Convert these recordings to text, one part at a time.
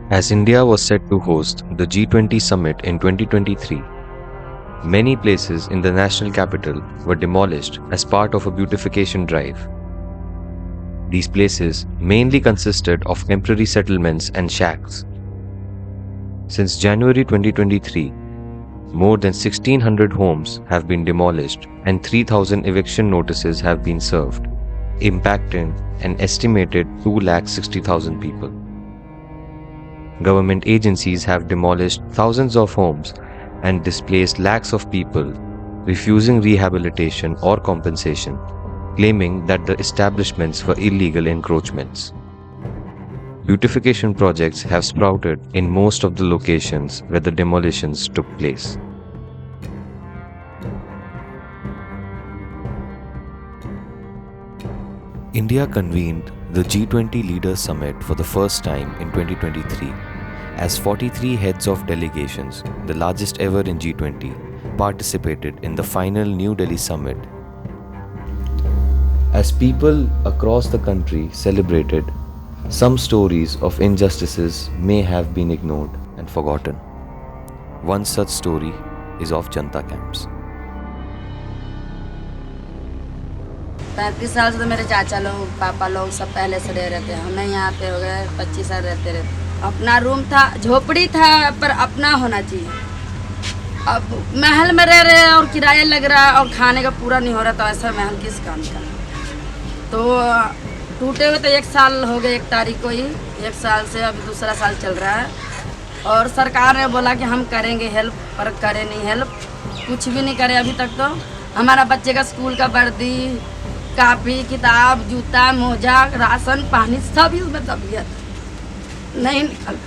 As India was set to host the G20 summit in 2023, many places in the national capital were demolished as part of a beautification drive. These places mainly consisted of temporary settlements and shacks. Since January 2023, more than 1,600 homes have been demolished and 3,000 eviction notices have been served, impacting an estimated 260,000 people. Government agencies have demolished thousands of homes and displaced lakhs of people, refusing rehabilitation or compensation, claiming that the establishments were illegal encroachments. Beautification projects have sprouted in most of the locations where the demolitions took place. India convened the G20 Leaders Summit for the first time in 2023, as 43 heads of delegations, the largest ever in G20, participated in the final New Delhi summit. As people across the country celebrated, some stories of injustices may have been ignored and forgotten. One such story is of Janta camps. 35 साल से तो मेरे चाचा लोग पापा लोग सब पहले से रह रहे थे। हमें यहाँ पे हो गए 25 साल रहते रहते। अपना रूम था, झोपड़ी था, पर अपना होना चाहिए। अब महल में रह रहे हैं और किराया लग रहा है और खाने का पूरा नहीं हो रहा, तो ऐसा महल किस काम का। तो टूटे हुए तो 1 साल हो गए, 1 तारीख को ही 1 साल से अभी दूसरा साल चल रहा है। और सरकार ने बोला कि हम करेंगे हेल्प, पर करे नहीं हेल्प, कुछ भी नहीं करे अभी तक। तो हमारा बच्चे का स्कूल का वर्दी, कापी, किताब, जूता, मोजा, राशन पानी सब इसमें तबीयत नहीं निकल।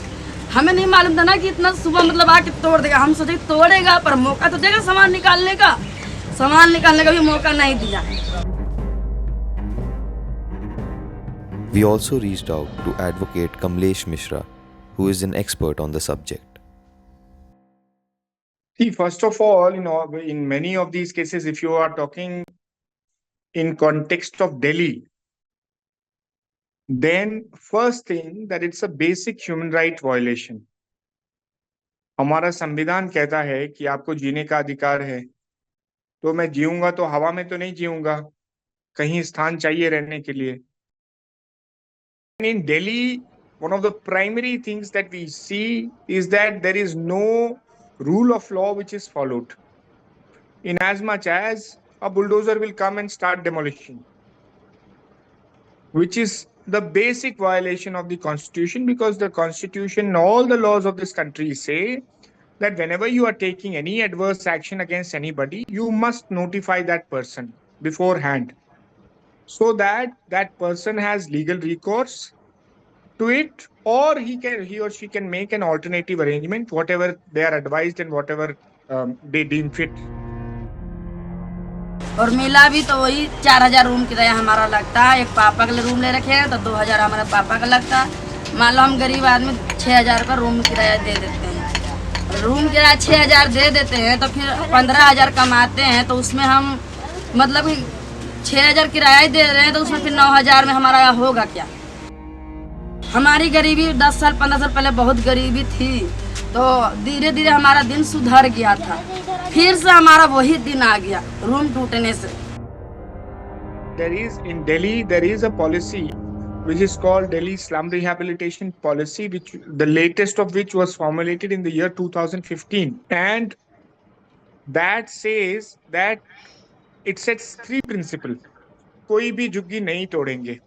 हमें नहीं मालूम था ना कि इतना सुबह मतलब आके तोड़ देगा। हम सोचे तोड़ेगा पर मौका तो देगा सामान निकालने का। सामान निकालने का भी मौका नहीं दिया। We also reached out to advocate Kamlesh Mishra, who is an expert on the subject. See, first of all, in many of these cases, if you are talking in context of Delhi, then first thing that it's a basic human right violation. हमारा संविधान कहता है कि आपको जीने का अधिकार है, तो मैं जीऊंगा तो हवा में तो नहीं जीऊंगा, कहीं स्थान चाहिए रहने के लिए। In Delhi, one of the primary things that we see is that there is no rule of law which is followed. In as much as a bulldozer will come and start demolition, which is the basic violation of the constitution, because the constitution and all the laws of this country say that whenever you are taking any adverse action against anybody, you must notify that person beforehand, so that that person has legal recourse to it, or he or she can make an alternative arrangement, whatever they are advised and whatever they deem fit. और मिला भी तो वही 4000 room किराया हमारा लगता है। एक पापा के लिए रूम ले रखे हैं तो 2000 हमारे पापा का लगता है। मान लो हम गरीब आदमी 6000 का रूम किराया दे देते हैं। रूम किराया 6000 दे देते हैं तो फिर 15000 कमाते हैं, तो उसमें हम मतलब 6000 किराया दे रहे हैं, तो उसमें फिर 9000 में हमारा होगा क्या। हमारी गरीबी 10 साल 15 साल पहले बहुत गरीबी थी, तो धीरे धीरे हमारा दिन सुधर गया था, फिर से हमारा वही दिन आ गया रूम टूटने से। In Delhi, there is a policy which is called Delhi Slum Rehabilitation Policy, which the latest of which was formulated in the year 2015, and that says that it sets 3 principles. कोई भी झुग्गी नहीं तोड़ेंगे।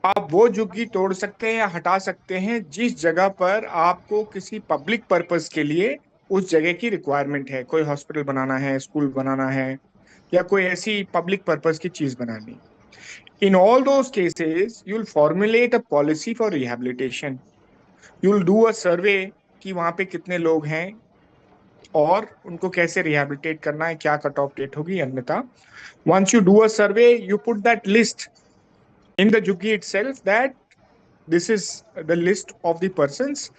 आप वो झुग्गी तोड़ सकते हैं या हटा सकते हैं जिस जगह पर आपको किसी पब्लिक पर्पस के लिए उस जगह की रिक्वायरमेंट है। कोई हॉस्पिटल बनाना है, स्कूल बनाना है, या कोई ऐसी पब्लिक पर्पस की चीज बनानी। In all those cases, you'll formulate a policy for rehabilitation. You'll do a survey कि वहां पे कितने लोग हैं और उनको कैसे rehabilitate करना है, क्या कट ऑफ डेट होगी। अन्यथा once you do a survey, you put that list in the juggi itself that this is the list of the persons.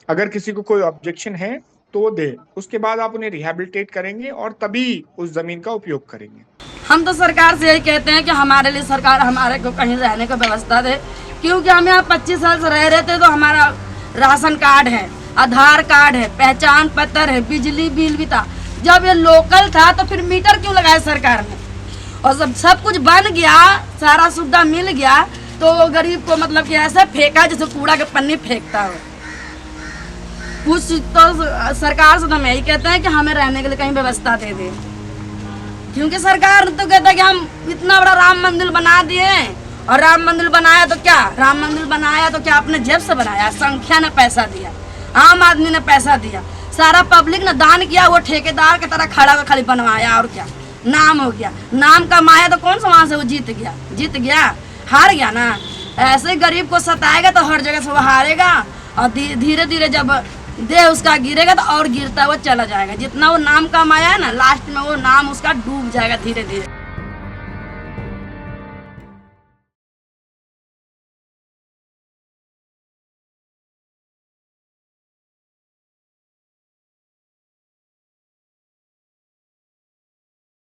अगर किसी को कोई objection है तो दे, उसके बाद आप उन्हें रिहेबिलिटेट करेंगे और तभी उस जमीन का उपयोग करेंगे। हम तो सरकार से यही कहते हैं कि हमारे लिए सरकार हमारे को कहीं रहने की व्यवस्था दे, क्योंकि हम यहाँ 25 साल से रह रहे थे। तो हमारा राशन कार्ड है, आधार कार्ड है, पहचान पत्र है, बिजली बिल भी था। जब ये लोकल था तो फिर मीटर क्यों लगाया सरकार ने? और सब कुछ बन गया, सारा सुविधा मिल गया, तो गरीब को मतलब कि ऐसा फेंका जैसे कूड़ा के पन्नी फेंकता हो। कुछ तो सरकार से तो हम यही कहते हैं कि हमें रहने के लिए कहीं व्यवस्था दे दे, क्योंकि सरकार तो कहता है कि हम इतना बड़ा राम मंदिर बना दिए। और राम मंदिर बनाया तो क्या, राम मंदिर बनाया तो क्या अपने जेब से बनाया? संख्या ने पैसा दिया, आम आदमी ने पैसा दिया, सारा पब्लिक ने दान किया। वो ठेकेदार की तरह खड़ा होकर खाली बनवाया, और क्या नाम हो गया, नाम कमाया तो कौन सा वहां से वो जीत गया, हार गया ना। ऐसे गरीब को सताएगा तो हर जगह से वो हारेगा, और धीरे धीरे जब देह उसका गिरेगा तो और गिरता वो चला जाएगा। जितना वो नाम कमाया है ना, लास्ट में वो नाम उसका डूब जाएगा धीरे धीरे।